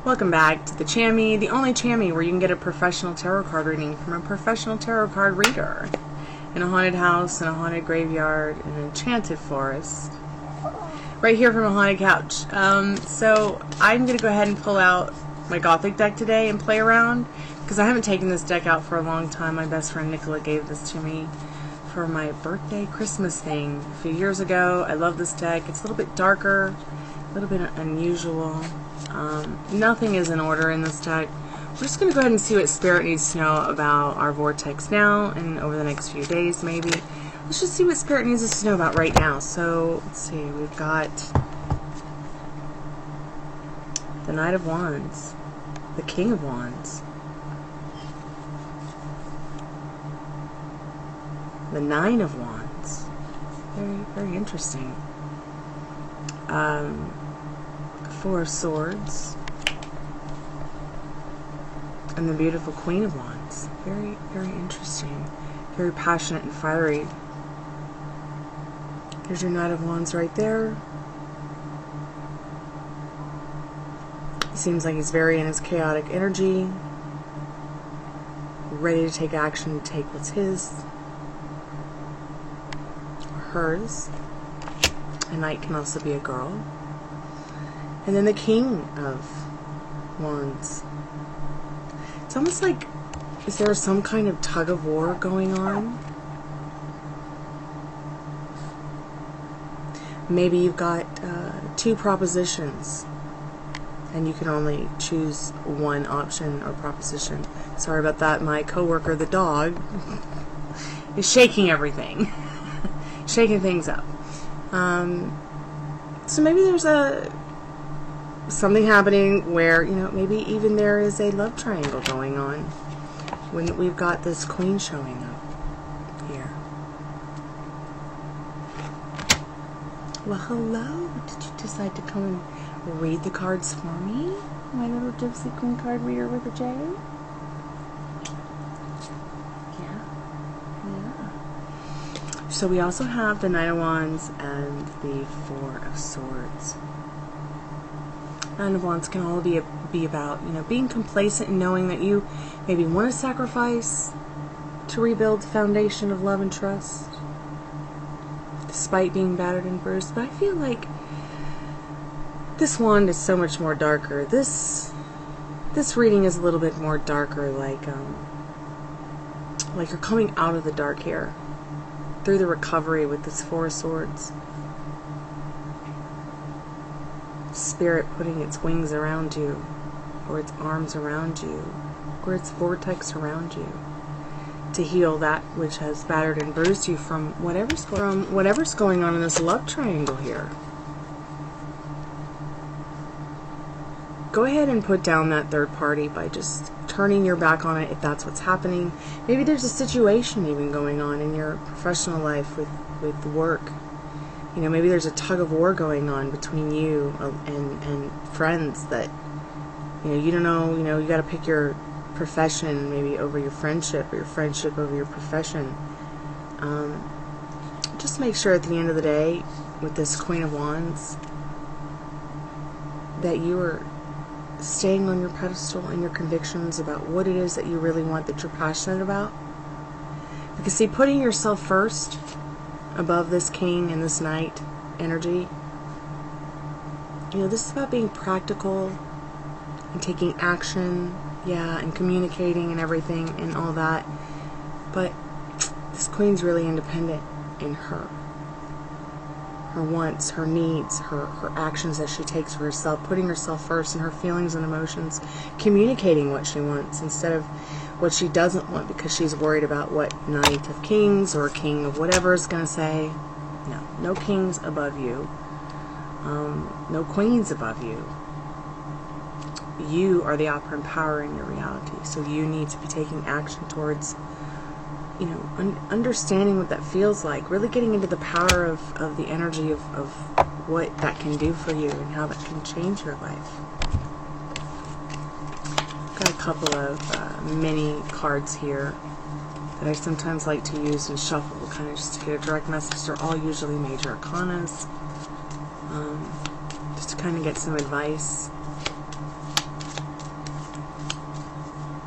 Welcome back to the Chammy, the only Chammy where you can get a professional tarot card reading from a professional tarot card reader. In a haunted house, in a haunted graveyard, in an enchanted forest. Right here from a haunted couch. So I'm going to go ahead and pull out my Gothic deck today and play around. Because I haven't taken this deck out for a long time. My best friend Nicola gave this to me for my birthday Christmas thing a few years ago. I love this deck. It's a little bit darker, a little bit unusual. Nothing is in order in this deck. We're just going to go ahead and see what Spirit needs to know about our vortex now and over the next few days maybe. Let's just see what Spirit needs us to know about right now. So, let's see, we've got the Knight of Wands, the King of Wands, the Nine of Wands, very, very interesting, Four of Swords, and the beautiful Queen of Wands. Very, very interesting. Very passionate and fiery. There's your Knight of Wands right there. He seems like he's very in his chaotic energy, ready to take action, to take what's his or hers. A knight can also be a girl. And then the King of Wands. It's almost like, is there some kind of tug of war going on? Maybe you've got two propositions and you can only choose one option or proposition. Sorry about that. My coworker, the dog, is shaking everything. Shaking things up. So maybe there's something happening where, you know, maybe even there is a love triangle going on when we've got this Queen showing up here. Well, hello. Did you decide to come and read the cards for me? My little Gypsy Queen card reader with a J? Yeah. So we also have the Knight of Wands and the Four of Swords. Nine of Wands can all be about, you know, being complacent and knowing that you maybe want to sacrifice to rebuild the foundation of love and trust, despite being battered and bruised. But I feel like this wand is so much more darker. This reading is a little bit more darker, like you're coming out of the dark here through the recovery with this Four of Swords. Spirit putting its wings around you, or its arms around you, or its vortex around you, to heal that which has battered and bruised you from whatever's going on in this love triangle here. Go ahead and put down that third party by just turning your back on it if that's what's happening. Maybe there's a situation even going on in your professional life with work. You know, maybe there's a tug of war going on between you and friends that, you know, you don't know, you know, you got to pick your profession maybe over your friendship, or your friendship over your profession. Just make sure at the end of the day with this Queen of Wands that you are staying on your pedestal and your convictions about what it is that you really want, that you're passionate about. Because see, putting yourself first above this King and this Knight energy, you know, this is about being practical and taking action, yeah, and communicating and everything and all that. But this Queen's really independent in her wants, her needs, her actions that she takes for herself, putting herself first in her feelings and emotions, communicating what she wants instead of what she doesn't want because she's worried about what Knight of Kings or King of whatever is going to say. No kings above you. No queens above you. You are the operant power in your reality, so you need to be taking action towards, you know, understanding what that feels like, really getting into the power of the energy of what that can do for you and how that can change your life. Got a couple of mini cards here that I sometimes like to use and shuffle, kind of just to get a direct message. They're all usually major arcanas, just to kind of get some advice.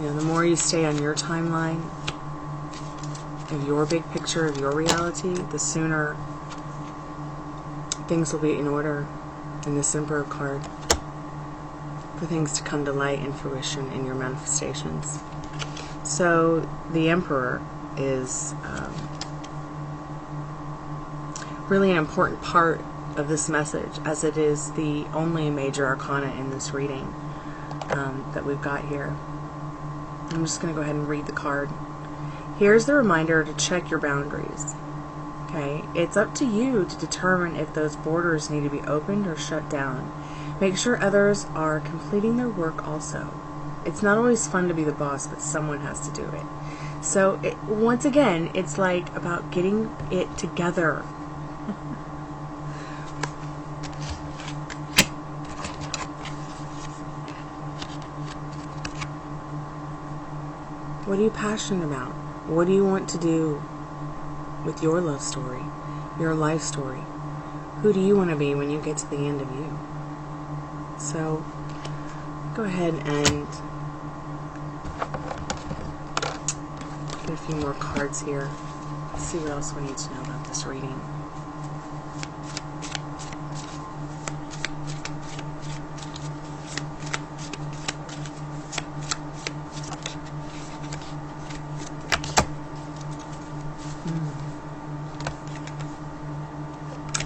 You know, the more you stay on your timeline of your big picture of your reality, the sooner things will be in order in this Emperor card for things to come to light and fruition in your manifestations. So the Emperor is really an important part of this message, as it is the only major arcana in this reading that we've got here. I'm just going to go ahead and read the card. Here's the reminder to check your boundaries. Okay, it's up to you to determine if those borders need to be opened or shut down. Make sure others are completing their work also. It's not always fun to be the boss, but someone has to do it. So once again, it's like about getting it together. What are you passionate about? What do you want to do with your love story, your life story? Who do you want to be when you get to the end of you? So go ahead and get a few more cards here. Let's see what else we need to know about this reading.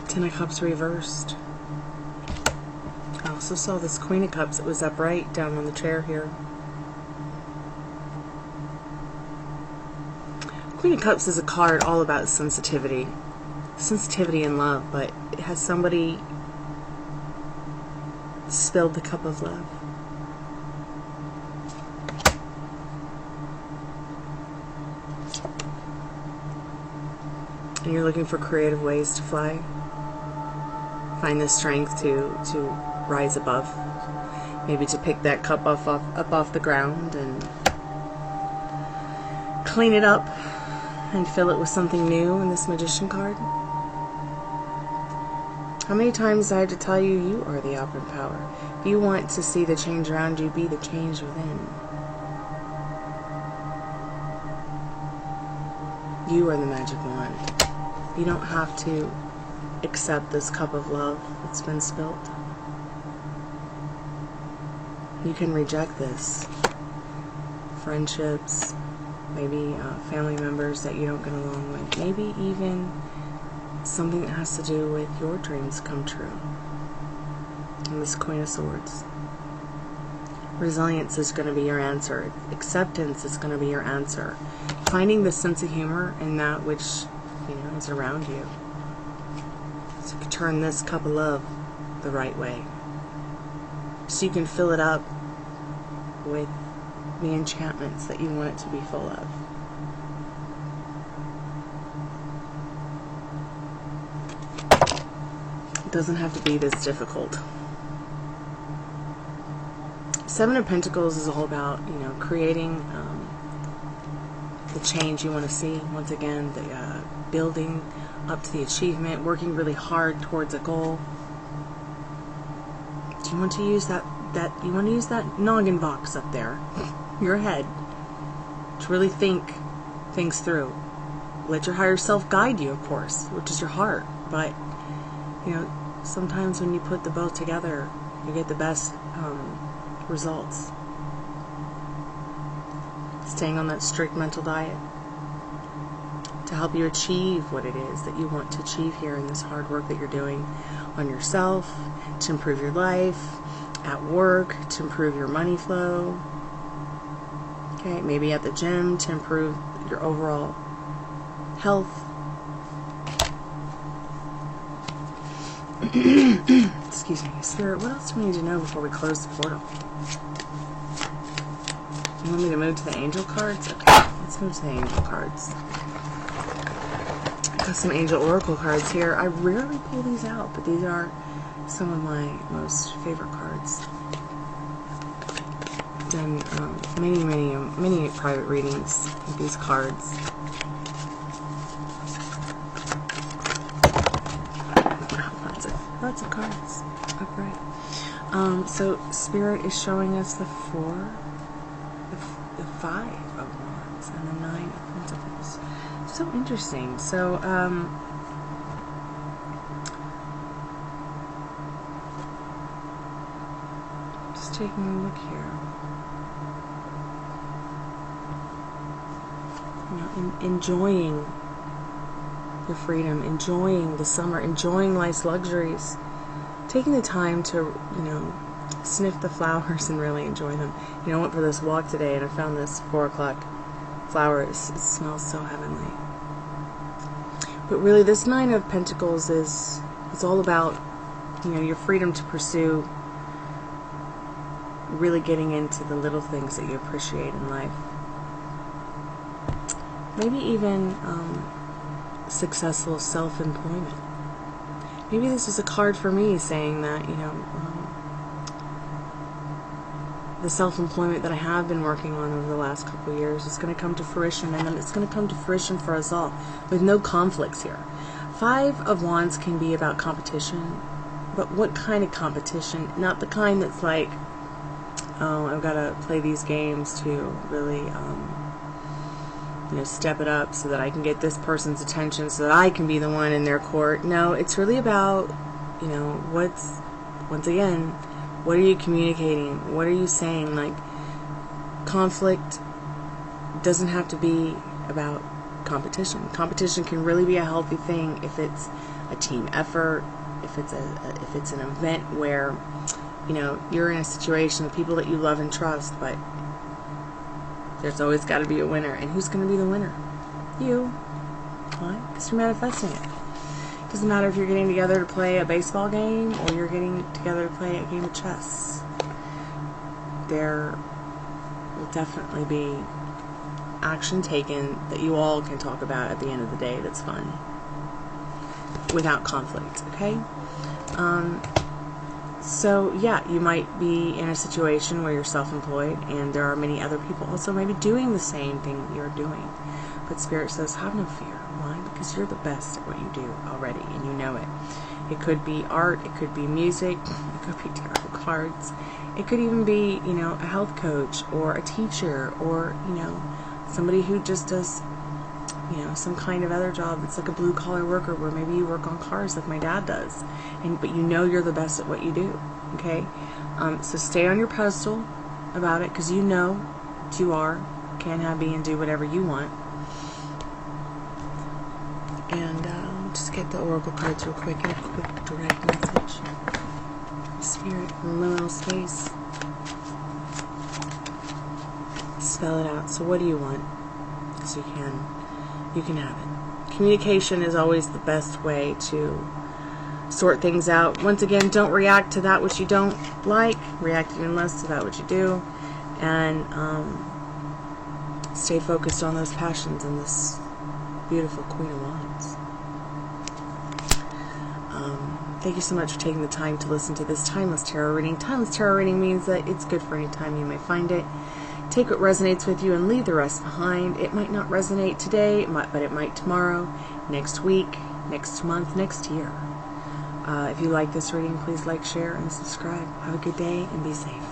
Ten of Cups reversed. I also saw this Queen of Cups that was upright down on the chair here. Queen of Cups is a card all about sensitivity. Sensitivity in love, but has somebody spilled the cup of love? And you're looking for creative ways to fly? Find the strength to rise above. Maybe to pick that cup up off the ground and clean it up and fill it with something new in this Magician card. How many times do I have to tell you, you are the operant power? If you want to see the change around you, be the change within. You are the magic wand. You don't have to accept this cup of love that's been spilt. You can reject this. Friendships, maybe family members that you don't get along with, maybe even something that has to do with your dreams come true. And this Queen of Swords. Resilience is going to be your answer. Acceptance is going to be your answer. Finding the sense of humor in that which, you know, is around you. So you can turn this cup of love the right way. So you can fill it up with the enchantments that you want it to be full of. It doesn't have to be this difficult. Seven of Pentacles is all about, you know, creating the change you want to see. Once again, the building up to the achievement, working really hard towards a goal. Do you want to use that noggin box up there, your head, to really think things through? Let your higher self guide you, of course, which is your heart. But you know, sometimes when you put the both together, you get the best results. Staying on that strict mental diet to help you achieve what it is that you want to achieve here in this hard work that you're doing on yourself, to improve your life, at work, to improve your money flow. Okay, maybe at the gym to improve your overall health. Excuse me. Spirit, what else do we need to know before we close the portal? You want me to move to the angel cards? Okay, let's move to the angel cards. Got some angel oracle cards here. I rarely pull these out, but these are some of my most favorite cards. I've done many private readings with these cards. Lots of cards. Upright. So Spirit is showing us the Four the Five of Wands and the Nine of Pentacles. So interesting. So, just taking a look here. You know, enjoying your freedom, enjoying the summer, enjoying life's luxuries, taking the time to, you know, sniff the flowers and really enjoy them. You know, I went for this walk today and I found this 4 o'clock flower. It smells so heavenly. But really, this Nine of Pentacles is all about, you know, your freedom to pursue, really getting into the little things that you appreciate in life. Maybe even successful self-employment. Maybe this is a card for me saying that, you know, the self-employment that I have been working on over the last couple of years is going to come to fruition, and then it's going to come to fruition for us all with no conflicts here. Five of Wands can be about competition, but what kind of competition? Not the kind that's like, oh, I've got to play these games to really, you know, step it up so that I can get this person's attention, so that I can be the one in their court. No, it's really about, you know, once again, what are you communicating? What are you saying? Like, conflict doesn't have to be about competition. Competition can really be a healthy thing if it's a team effort, if it's an event where, you know, you're in a situation with people that you love and trust, but there's always got to be a winner. And who's going to be the winner? You. Why? Because you're manifesting it. Doesn't matter if you're getting together to play a baseball game or you're getting together to play a game of chess. There will definitely be action taken that you all can talk about at the end of the day that's fun. Without conflict, okay? So, yeah, you might be in a situation where you're self-employed and there are many other people also maybe doing the same thing that you're doing. But Spirit says, have no fear. Why? Because you're the best at what you do already, and you know it. It could be art, it could be music, it could be tarot cards. It could even be, you know, a health coach or a teacher or, you know, somebody who just does, you know, some kind of other job that's like a blue-collar worker where maybe you work on cars like my dad does. But you know you're the best at what you do, okay? So stay on your pedestal about it, because you know that you are, can have, be, and do whatever you want. And just get the oracle cards real quick and a quick direct message. Spirit, liminal space. Spell it out. So what do you want? So you can have it. Communication is always the best way to sort things out. Once again, don't react to that which you don't like. React even less to that which you do. And stay focused on those passions and this beautiful Queen of Wands. Thank you so much for taking the time to listen to this Timeless Tarot reading. Timeless Tarot reading means that it's good for any time you may find it. Take what resonates with you and leave the rest behind. It might not resonate today, but it might tomorrow, next week, next month, next year. If you like this reading, please like, share, and subscribe. Have a good day and be safe.